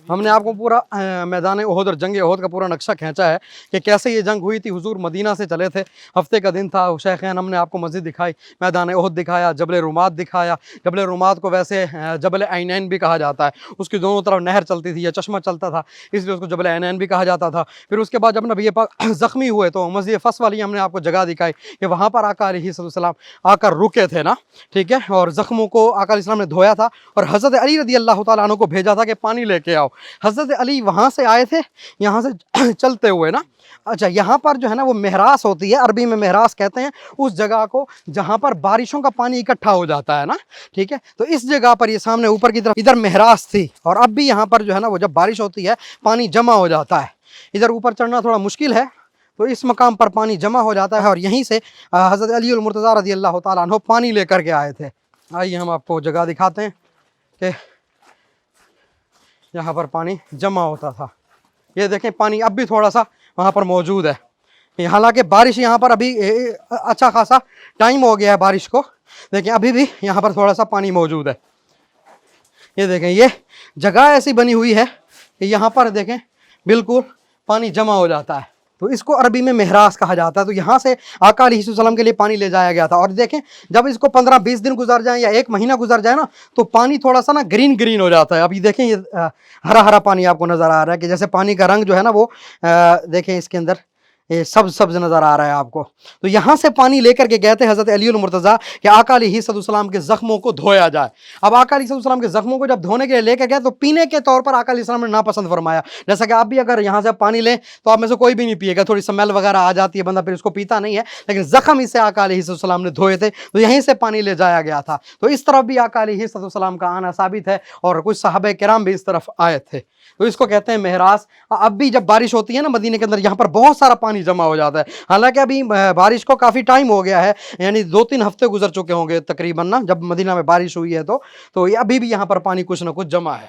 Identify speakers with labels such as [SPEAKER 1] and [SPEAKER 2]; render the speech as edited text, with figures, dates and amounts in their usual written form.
[SPEAKER 1] ہم نے آپ کو پورا میدان احد اور جنگ احد کا پورا نقشہ کھینچا ہے کہ کیسے یہ جنگ ہوئی تھی۔ حضور مدینہ سے چلے تھے، ہفتے کا دن تھا، شیخین ہم نے آپ کو مسجد دکھائی، میدان احد دکھایا، جبل رومات دکھایا۔ جبل رومات کو ویسے جبل عینین بھی کہا جاتا ہے، اس کی دونوں طرف نہر چلتی تھی یا چشمہ چلتا تھا، اس لیے اس کو جبل عینین بھی کہا جاتا تھا۔ پھر اس کے بعد جب نبی پاک زخمی ہوئے تو مسجد فس والی ہم نے آپ کو جگہ دکھائی کہ وہاں پر آقا علیہ السلام آ کر رکے تھے نا، ٹھیک ہے، اور زخموں کو آقا علیہ السلام نے دھویا تھا، اور حضرت علی رضی اللہ تعالیٰ عنہ کو بھیجا تھا کہ پانی لے کے آؤ۔ حضرت علی وہاں سے آئے تھے، یہاں سے چلتے ہوئے نا۔ اچھا، یہاں پر جو ہے نا وہ مہراس ہوتی ہے، عربی میں مہراس کہتے ہیں اس جگہ کو جہاں پر بارشوں کا پانی اکٹھا ہو جاتا ہے نا، ٹھیک ہے، تو اس جگہ پر یہ سامنے اوپر کی طرف ادھر مہراس تھی، اور اب بھی یہاں پر جو ہے نا وہ جب بارش ہوتی ہے پانی جمع ہو جاتا ہے۔ ادھر اوپر چڑھنا تھوڑا مشکل ہے، تو اس مقام پر پانی جمع ہو جاتا ہے، اور یہیں سے حضرت علی المرتضیٰ رضی اللہ تعالیٰ عنہ پانی لے کر کے آئے تھے۔ آئیے ہم آپ کو جگہ دکھاتے ہیں کہ یہاں پر پانی جمع ہوتا تھا۔ یہ دیکھیں پانی اب بھی تھوڑا سا وہاں پر موجود ہے، حالانکہ بارش یہاں پر ابھی اچھا خاصا ٹائم ہو گیا ہے بارش کو، دیکھیں ابھی بھی یہاں پر تھوڑا سا پانی موجود ہے۔ یہ دیکھیں یہ جگہ ایسی بنی ہوئی ہے کہ یہاں پر دیکھیں بالکل پانی جمع ہو جاتا ہے، تو اس کو عربی میں مہراس کہا جاتا ہے۔ تو یہاں سے آقا علیہ السلام کے لیے پانی لے جایا گیا تھا، اور دیکھیں جب اس کو 15-20 دن گزر جائیں یا 1 مہینہ گزر جائے نا تو پانی تھوڑا سا نا گرین گرین ہو جاتا ہے۔ ابھی دیکھیں یہ ہرا ہرا پانی آپ کو نظر آ رہا ہے کہ جیسے پانی کا رنگ جو ہے نا وہ دیکھیں اس کے اندر یہ سبز سبز نظر آ رہا ہے آپ کو۔ تو یہاں سے پانی لے کر کے گئے تھے حضرت علی المرتضیٰ کہ آقا علیہ السلام کے زخموں کو دھویا جائے۔ اب آقا علیہ السلام کے زخموں کو جب دھونے کے لیے لے کے گئے تو پینے کے طور پر آقا علیہ السلام نے ناپسند فرمایا، جیسا کہ آپ بھی اگر یہاں سے پانی لیں تو آپ میں سے کوئی بھی نہیں پیے گا، تھوڑی سمیل وغیرہ آ جاتی ہے، بندہ پھر اس کو پیتا نہیں ہے، لیکن زخم اسے آقا علیہ السلام نے دھوئے تھے تو یہیں سے پانی لے جایا گیا تھا۔ تو اس طرف بھی آقا علیہ السلام کا آنا ثابت ہے، اور کچھ صحابہ کرام بھی اس طرف آئے تھے، تو اس کو کہتے ہیں مہراس۔ اب بھی جب بارش ہوتی ہے نا مدینے کے اندر یہاں پر بہت سارا پانی جمع ہو جاتا ہے، حالانکہ ابھی بارش کو کافی ٹائم ہو گیا ہے، یعنی 2-3 ہفتے گزر چکے ہوں گے تقریباً نا جب مدینہ میں بارش ہوئی ہے، تو ابھی بھی یہاں پر پانی کچھ نہ کچھ جمع ہے۔